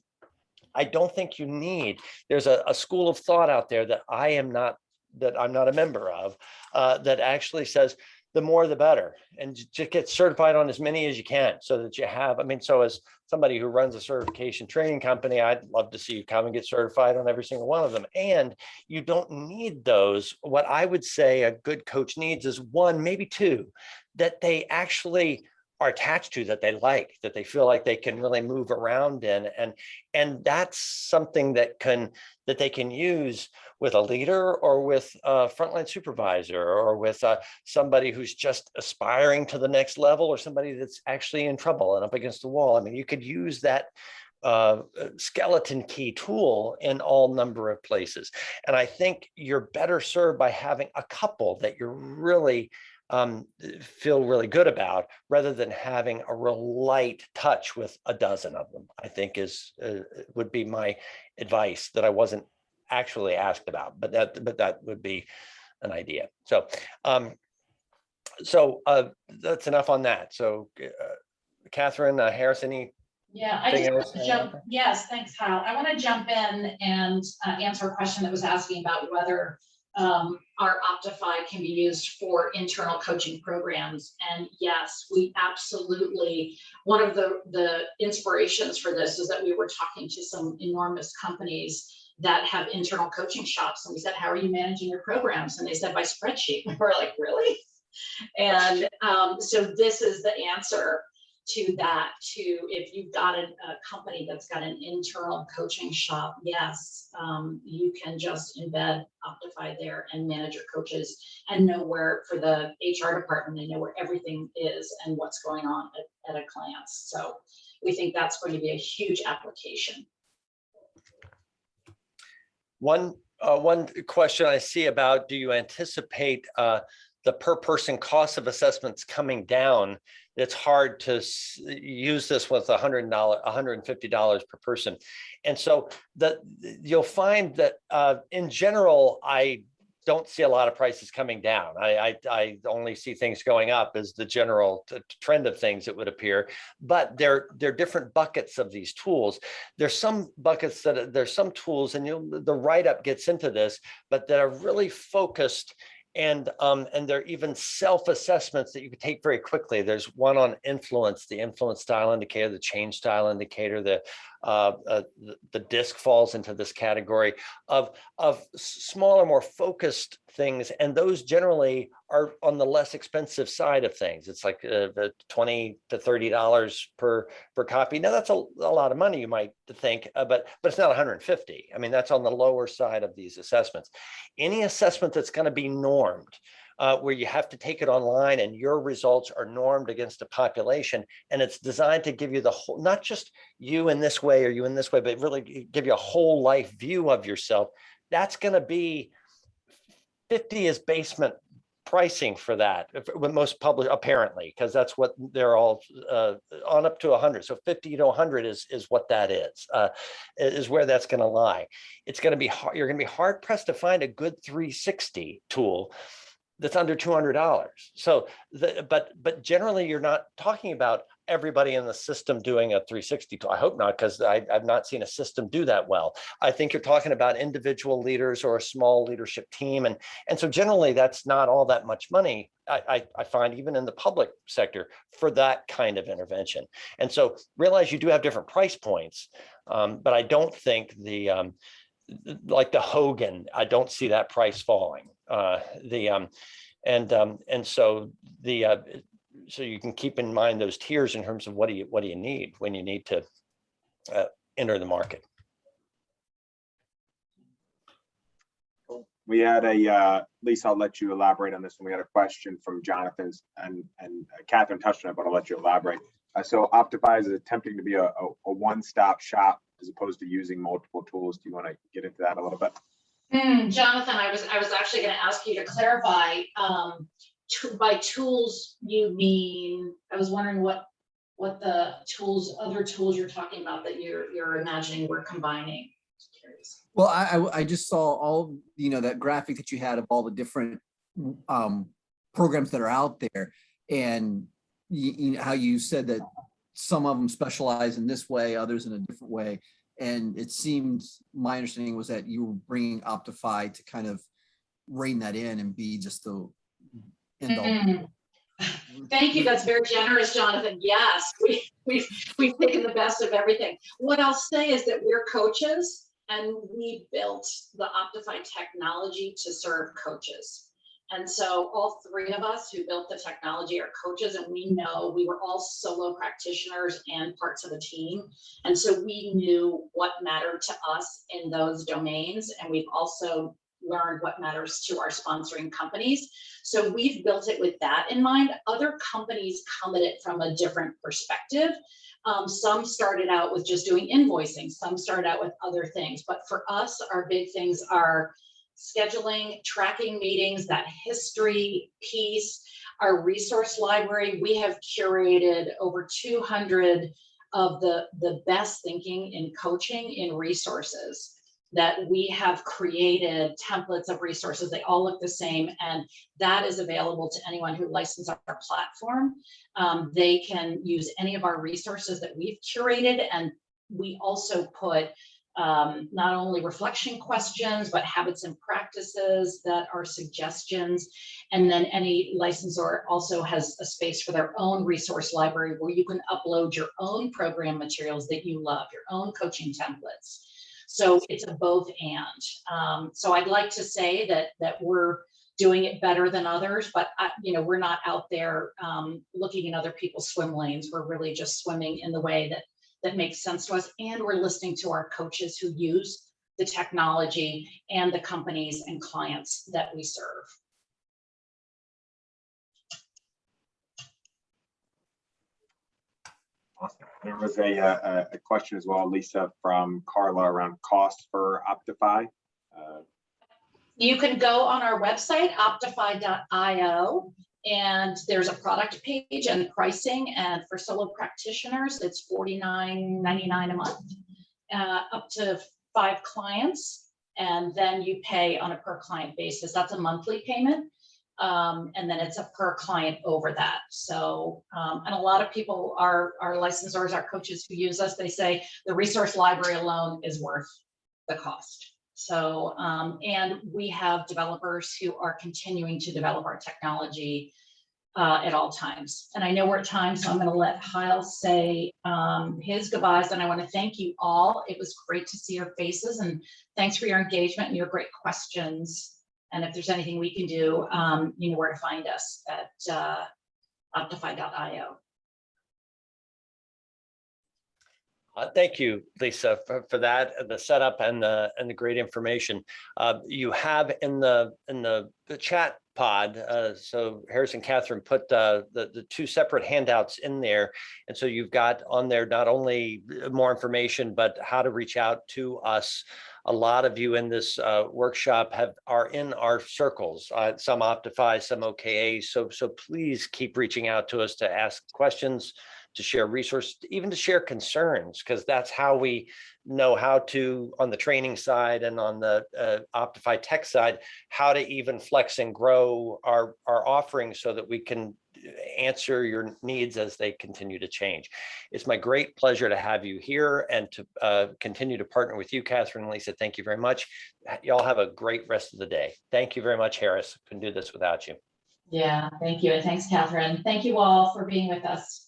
I don't think you need, there's a school of thought out there that I'm not a member of, that actually says the more the better, and just get certified on as many as you can so that you have, I mean, so as somebody who runs a certification training company, I'd love to see you come and get certified on every single one of them. And you don't need those. What I would say a good coach needs is one, maybe two, that they actually are attached to, that they like, that they feel like they can really move around in. And that's something that they can use with a leader or with a frontline supervisor or with somebody who's just aspiring to the next level or somebody that's actually in trouble and up against the wall. I mean, you could use that skeleton key tool in all number of places. And I think you're better served by having a couple that you're really feel really good about, rather than having a real light touch with a dozen of them. I think would be my advice that I wasn't actually asked about, but that would be an idea. So that's enough on that. So Catherine, Harris, yeah, I just want to jump. Yes, thanks, Hile. I want to jump in and answer a question that was asking about whether our Optify can be used for internal coaching programs. And yes, we absolutely, one of the inspirations for this is that we were talking to some enormous companies that have internal coaching shops. And we said, how are you managing your programs? And they said, by spreadsheet. And we're like, really? And so this is the answer to that, if you've got a company that's got an internal coaching shop, yes, you can just embed Optify there and manage your coaches and know where, for the HR department, they know where everything is and what's going on at a glance. So we think that's going to be a huge application. One question I see about, do you anticipate the per person cost of assessments coming down? It's hard to use this with $150 per person. And so you'll find that in general, I don't see a lot of prices coming down. I only see things going up as the general trend of things, it would appear. But they're different buckets of these tools. There's some buckets there's some tools, and the write-up gets into this, but that are really focused. And there are even self-assessments that you can take very quickly. There's one on influence, the influence style indicator, the change style indicator, the The disc falls into this category of smaller, more focused things, and those generally are on the less expensive side of things. It's like the $20 to $30 per copy. Now that's a lot of money, you might think, but it's not 150. I mean, that's on the lower side of these assessments. Any assessment that's going to be normed, where you have to take it online and your results are normed against a population, and it's designed to give you the whole, not just you in this way or you in this way, but really give you a whole life view of yourself. That's going to be 50 is basement pricing for that with most public, apparently, because that's what they're all on, up to 100. So 50 to 100 is what that is where that's going to lie. It's going to be hard. You're going to be hard pressed to find a good 360 tool that's under $200. So, but generally, you're not talking about everybody in the system doing a 360 tool. I hope not, because I've not seen a system do that well. I think you're talking about individual leaders or a small leadership team, and so generally, that's not all that much money. I find, even in the public sector, for that kind of intervention. And so realize you do have different price points, but I don't think like the Hogan, I don't see that price falling. So you can keep in mind those tiers in terms of what do you need when you need to enter the market. We had Lisa, I'll let you elaborate on this one. We had a question from Jonathan, and Catherine touched on it, but I'll let you elaborate. So Optify is attempting to be a one-stop shop as opposed to using multiple tools. Do you want to get into that a little bit? Jonathan, I was actually going to ask you to clarify. By tools, you mean, I was wondering what the other tools you're talking about that you're imagining we're combining. Just curious. Well, I just saw all, that graphic that you had of all the different programs that are out there, and how you said that some of them specialize in this way, others in a different way. And it seems, my understanding was that you were bringing Optify to kind of rein that in and be just the end all. Thank you. That's very generous, Jonathan. Yes, we've taken the best of everything. What I'll say is that we're coaches, and we built the Optify technology to serve coaches. And so all three of us who built the technology are coaches, and we know we were all solo practitioners and parts of a team. And so we knew what mattered to us in those domains. And we've also learned what matters to our sponsoring companies. So we've built it with that in mind. Other companies come at it from a different perspective. Some started out with just doing invoicing. Some started out with other things. But for us, our big things are scheduling, tracking meetings, that history piece, our resource library. We have curated over 200 of the best thinking in coaching in resources that we have created, templates of resources. They all look the same, and that is available to anyone who licenses our platform. They can use any of our resources that we've curated, and we also put not only reflection questions, but habits and practices that are suggestions. And then any licensor also has a space for their own resource library where you can upload your own program materials that you love, your own coaching templates. So it's a both and. So I'd like to say that we're doing it better than others, but we're not out there looking in other people's swim lanes. We're really just swimming in the way that makes sense to us, and we're listening to our coaches who use the technology and the companies and clients that we serve. Awesome. There was a question as well, Lisa, from Carla around costs for Optify. You can go on our website, optify.io, and there's a product page and pricing. And for solo practitioners, it's $49.99 a month, up to 5 clients. And then you pay on a per client basis. That's a monthly payment. And then it's a per client over that. So, and a lot of people, our licensors, our coaches who use us, they say the resource library alone is worth the cost. So, and we have developers who are continuing to develop our technology at all times. And I know we're at time, so I'm going to let Hile say his goodbyes. And I want to thank you all. It was great to see your faces, and thanks for your engagement and your great questions. And if there's anything we can do, you know where to find us at optify.io. Thank you, Lisa, for that, the setup and the great information. You have in the chat pod. So Harris and Catherine put the two separate handouts in there, and so you've got on there not only more information but how to reach out to us. A lot of you in this workshop are in our circles. Some Optify, some OKA. So please keep reaching out to us to ask questions, to share resources, even to share concerns, because that's how we know how to, on the training side and on the Optify tech side, how to even flex and grow our offerings so that we can answer your needs as they continue to change. It's my great pleasure to have you here and to continue to partner with you, Catherine and Lisa. Thank you very much. Y'all have a great rest of the day. Thank you very much, Harris. Couldn't do this without you. Yeah, thank you. And thanks, Catherine. Thank you all for being with us.